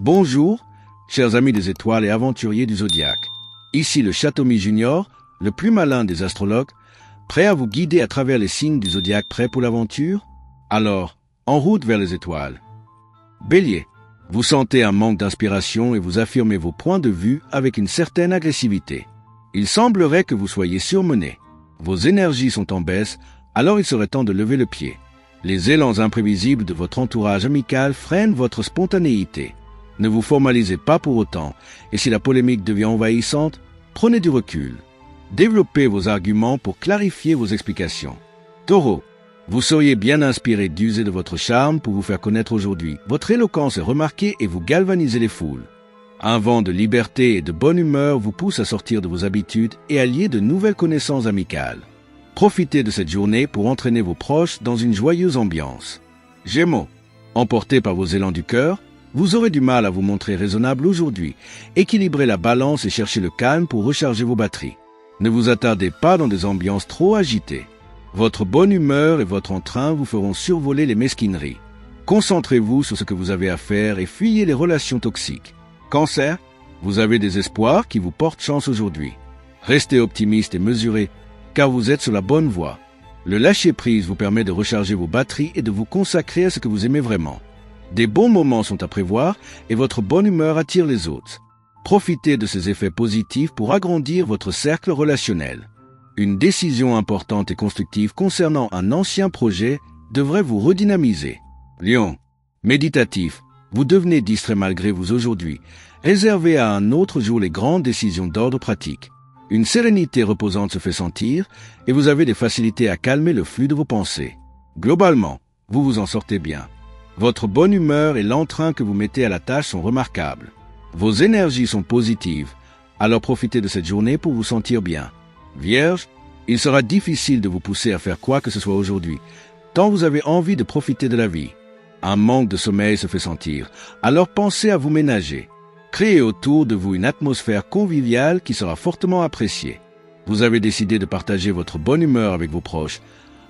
Bonjour, chers amis des étoiles et aventuriers du zodiaque. Ici le Châteaumy Junior, le plus malin des astrologues, prêt à vous guider à travers les signes du zodiaque, prêt pour l'aventure? Alors, en route vers les étoiles. Bélier, vous sentez un manque d'inspiration et vous affirmez vos points de vue avec une certaine agressivité. Il semblerait que vous soyez surmené. Vos énergies sont en baisse, alors il serait temps de lever le pied. Les élans imprévisibles de votre entourage amical freinent votre spontanéité. Ne vous formalisez pas pour autant, et si la polémique devient envahissante, prenez du recul. Développez vos arguments pour clarifier vos explications. Taureau, vous seriez bien inspiré d'user de votre charme pour vous faire connaître aujourd'hui. Votre éloquence est remarquée et vous galvanisez les foules. Un vent de liberté et de bonne humeur vous pousse à sortir de vos habitudes et à lier de nouvelles connaissances amicales. Profitez de cette journée pour entraîner vos proches dans une joyeuse ambiance. Gémeaux, emportés par vos élans du cœur, vous aurez du mal à vous montrer raisonnable aujourd'hui. Équilibrez la balance et cherchez le calme pour recharger vos batteries. Ne vous attardez pas dans des ambiances trop agitées. Votre bonne humeur et votre entrain vous feront survoler les mesquineries. Concentrez-vous sur ce que vous avez à faire et fuyez les relations toxiques. Cancer, vous avez des espoirs qui vous portent chance aujourd'hui. Restez optimiste et mesuré, car vous êtes sur la bonne voie. Le lâcher-prise vous permet de recharger vos batteries et de vous consacrer à ce que vous aimez vraiment. Des bons moments sont à prévoir et votre bonne humeur attire les autres. Profitez de ces effets positifs pour agrandir votre cercle relationnel. Une décision importante et constructive concernant un ancien projet devrait vous redynamiser. Lion, méditatif, vous devenez distrait malgré vous aujourd'hui. Réservez à un autre jour les grandes décisions d'ordre pratique. Une sérénité reposante se fait sentir et vous avez des facilités à calmer le flux de vos pensées. Globalement, vous vous en sortez bien. Votre bonne humeur et l'entrain que vous mettez à la tâche sont remarquables. Vos énergies sont positives, alors profitez de cette journée pour vous sentir bien. Vierge, il sera difficile de vous pousser à faire quoi que ce soit aujourd'hui, tant vous avez envie de profiter de la vie. Un manque de sommeil se fait sentir, alors pensez à vous ménager. Créez autour de vous une atmosphère conviviale qui sera fortement appréciée. Vous avez décidé de partager votre bonne humeur avec vos proches,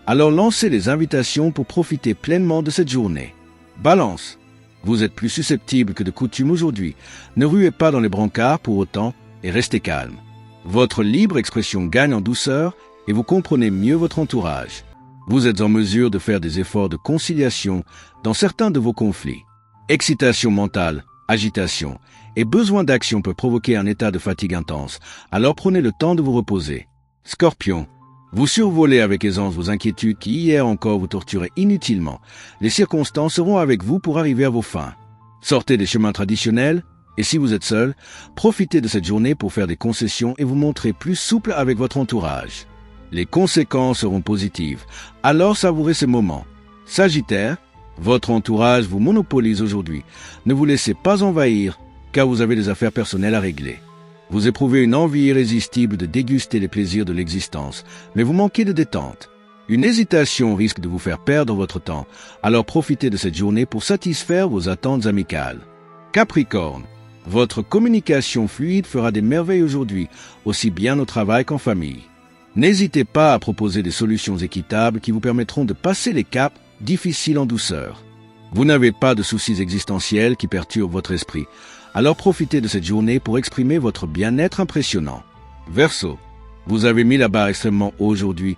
alors lancez les invitations pour profiter pleinement de cette journée. Balance, vous êtes plus susceptible que de coutume aujourd'hui. Ne ruez pas dans les brancards pour autant et restez calme. Votre libre expression gagne en douceur et vous comprenez mieux votre entourage. Vous êtes en mesure de faire des efforts de conciliation dans certains de vos conflits. Excitation mentale, agitation et besoin d'action peut provoquer un état de fatigue intense, alors prenez le temps de vous reposer. Scorpion, vous survolez avec aisance vos inquiétudes qui hier encore vous torturaient inutilement. Les circonstances seront avec vous pour arriver à vos fins. Sortez des chemins traditionnels et si vous êtes seul, profitez de cette journée pour faire des concessions et vous montrer plus souple avec votre entourage. Les conséquences seront positives, alors savourez ces moments. Sagittaire, votre entourage vous monopolise aujourd'hui. Ne vous laissez pas envahir, car vous avez des affaires personnelles à régler. Vous éprouvez une envie irrésistible de déguster les plaisirs de l'existence, mais vous manquez de détente. Une hésitation risque de vous faire perdre votre temps, alors profitez de cette journée pour satisfaire vos attentes amicales. Capricorne, votre communication fluide fera des merveilles aujourd'hui, aussi bien au travail qu'en famille. N'hésitez pas à proposer des solutions équitables qui vous permettront de passer les caps difficiles en douceur. Vous n'avez pas de soucis existentiels qui perturbent votre esprit, alors profitez de cette journée pour exprimer votre bien-être impressionnant. Verseau, vous avez mis la barre extrêmement haut aujourd'hui.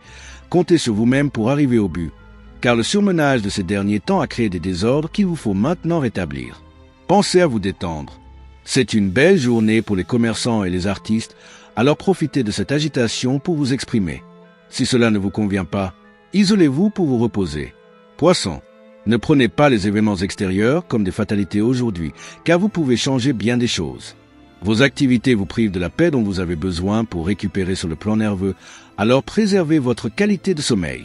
Comptez sur vous-même pour arriver au but, car le surmenage de ces derniers temps a créé des désordres qu'il vous faut maintenant rétablir. Pensez à vous détendre. C'est une belle journée pour les commerçants et les artistes, alors profitez de cette agitation pour vous exprimer. Si cela ne vous convient pas, isolez-vous pour vous reposer. Poisson, ne prenez pas les événements extérieurs comme des fatalités aujourd'hui, car vous pouvez changer bien des choses. Vos activités vous privent de la paix dont vous avez besoin pour récupérer sur le plan nerveux, alors préservez votre qualité de sommeil.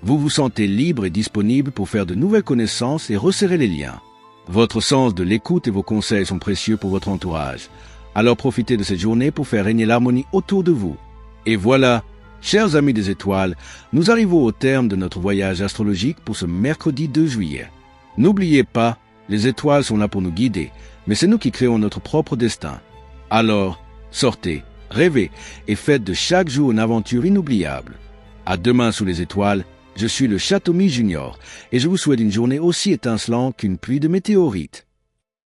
Vous vous sentez libre et disponible pour faire de nouvelles connaissances et resserrer les liens. Votre sens de l'écoute et vos conseils sont précieux pour votre entourage. Alors profitez de cette journée pour faire régner l'harmonie autour de vous. Et voilà, chers amis des étoiles, nous arrivons au terme de notre voyage astrologique pour ce mercredi 2 juillet. N'oubliez pas, les étoiles sont là pour nous guider, mais c'est nous qui créons notre propre destin. Alors, sortez, rêvez et faites de chaque jour une aventure inoubliable. À demain sous les étoiles, je suis le Châteaumy Junior et je vous souhaite une journée aussi étincelante qu'une pluie de météorites.